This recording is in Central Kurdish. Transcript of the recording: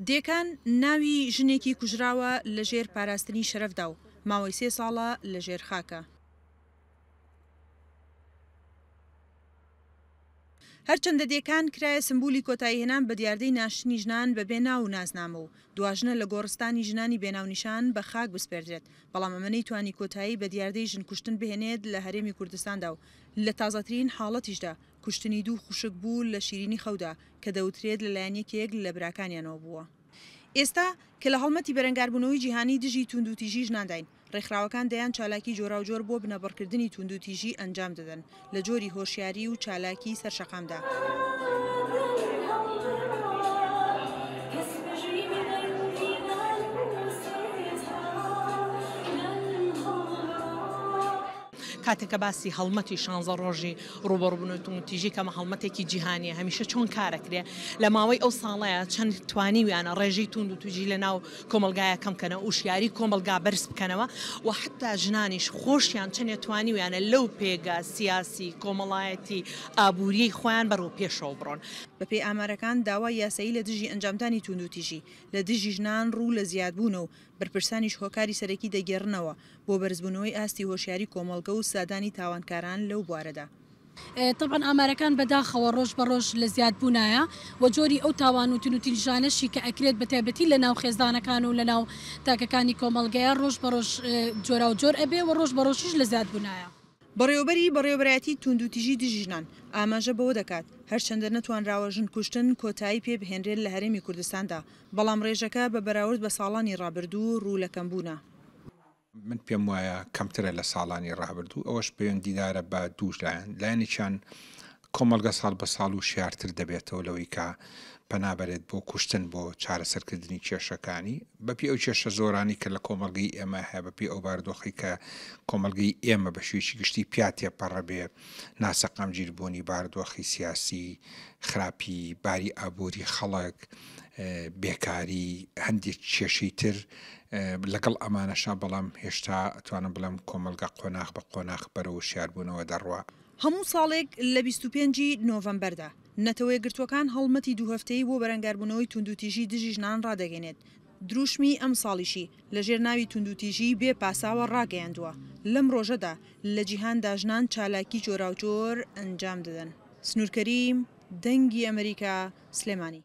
دیکان ناوی ژنێکی کوژراوە لەژێر پاراستنی شەرەفدا و ماوەی 3 ساڵە لەژێر خاکە. هەرچەندە دیکان کرایە سمبولی کۆتایی هێنان بە دیاردەی ناشتنی ژنان بەبێ ناو و نازنامە و دواژنە لە گۆڕستانی ژنانی بێناونیشان بە خاک بسپێردرێت، بەڵام ئەمە نەیتوانی کۆتایی بە دیاردەی ژن کوشتن بهێنێت لە هەرێمی کوردستاندا و لە تازەترین حاڵەتیشدا کوشتنی 2 خوشک بوو لە شیرینی خەودا کە دەوترێت لەلایەن یەکێک لە براکانیانەوە بووە. ئێستا کە لە هەڵمەتی بەرەنگاربوونەوەی جیهانی دژی توندوتیژی ژنانداین، ڕێکخراوەکان دەیان چالاکی جۆراوجۆر بۆ بنەبڕکردنی توندوتیژی ئەنجام دەدەن لە جۆری هۆشیاری و چالاکی سەرشەقامدا. کاتێکە باسی هەڵمەتی 16 ڕۆژی ڕوبەڕووبوونەوەی توندوتیژی کەمە هەڵمەتێکی جیهانیە هەمیشە چۆن کارەکرێ لە ماوەی ئەو ساڵەیە چەند توانیویانە ڕێژەی توندوتیژی لە ناو کۆمەلگایە کەمکەنەوە و شیاری کۆمەلگا بەرز بکەنەوە و حتا ژنانیش خۆشیان چەندێ توانیویانە لەو پێگا سیاسی کۆمەڵایەتی ئابووری خۆیان بەرەو پێشەوە بڕۆن. بەپێی ئامارەکان داوای یاسایی لە دژی ئەنجامدانی توندوتیژی لە دژی ژنان ڕوو لە زیادبوونە و بەرپرسانیش هۆکاری سەرەکی دەگێڕنەوە بۆ بەرزبوونەوەی ئاستی هۆشیاری کۆمەڵگە و سادانی تاوانکاران لەو بوارەدا. طبعا ئامارەکان بەداخەوە ڕۆژ بە ڕۆژ لە زیادبوونایە و جۆری ئەو تاوان و توندوتیژانەشی کە ئەکرێت بە تایبەتی لە ناو خێزانەکان و لە ناو تاکەکانی کۆمەڵگەیە ڕۆژ بە ڕۆژ جۆرا و جۆر ئەبێ و ڕۆژ بە ڕۆژیش لە زیادبوونایە. بەڕێوەبەرایەتی توندوتیژی دژی ژنان ئاماژە بەوە دەکات هەرچەندە نەتوانراوە ژن کوشتن کۆتایی پێ بهێنرێت لە هەرێمی کوردستاندا، بەڵام ڕێژەکە بە بەراورد بە ساڵانی ڕابردوو ڕوو لە کەمبوونە. من پێم وایە کەمترە لە ساڵانی ڕابردوو، ئەوەش پەیوەندیدارە بە دووشلایەن لایەنێکیان کۆمەڵگە ساڵ بە ساڵ و شیارتر دەبێتەوە لەوەی کە پەنابەرێت بۆ کوشتن بۆ چارەسەرکردنی کێشەکانی بەپی ئەو کێشە زۆرانی کە لە کۆمەڵگەی ئێمە هەیە بەپی ئەو بارودۆخی کە کۆمەڵگەی ئێمە بە شێوەیەکی گشتی پیا تێپەڕە بێ ناسەقامگیربوونی بارودۆخی سیاسی خراپی باری ئابووری خەڵک بێکاری هەندێک کێشەی تر لەگەڵ ئەمانەشا بەڵام هێشتا ئەتوانم بڵێم کۆمەلگا قۆناغ بە قۆناغ بەرەو شیاربوونەوە دەڕوا. هەموو ساڵێک لە 25 نۆڤەمبەردا نەتەوەی گرتوەکان هەڵمەتی 2 هەفتەیی بۆ بەرەنگاربوونەوەی توندوتیژی دژی ژنان ڕادەگەنێت. دروشمی ئەم ساڵیشی لەژێر ناوی توندوتیژی بێ پاساوە ڕاگەیاندووە. لەم ڕۆژەدا لە جیهاندا ژنان چالاکی جۆراوجۆر ئەنجام دەدەن. سنوورکەریم، دەنگی ئەمریکا، سلێمانی.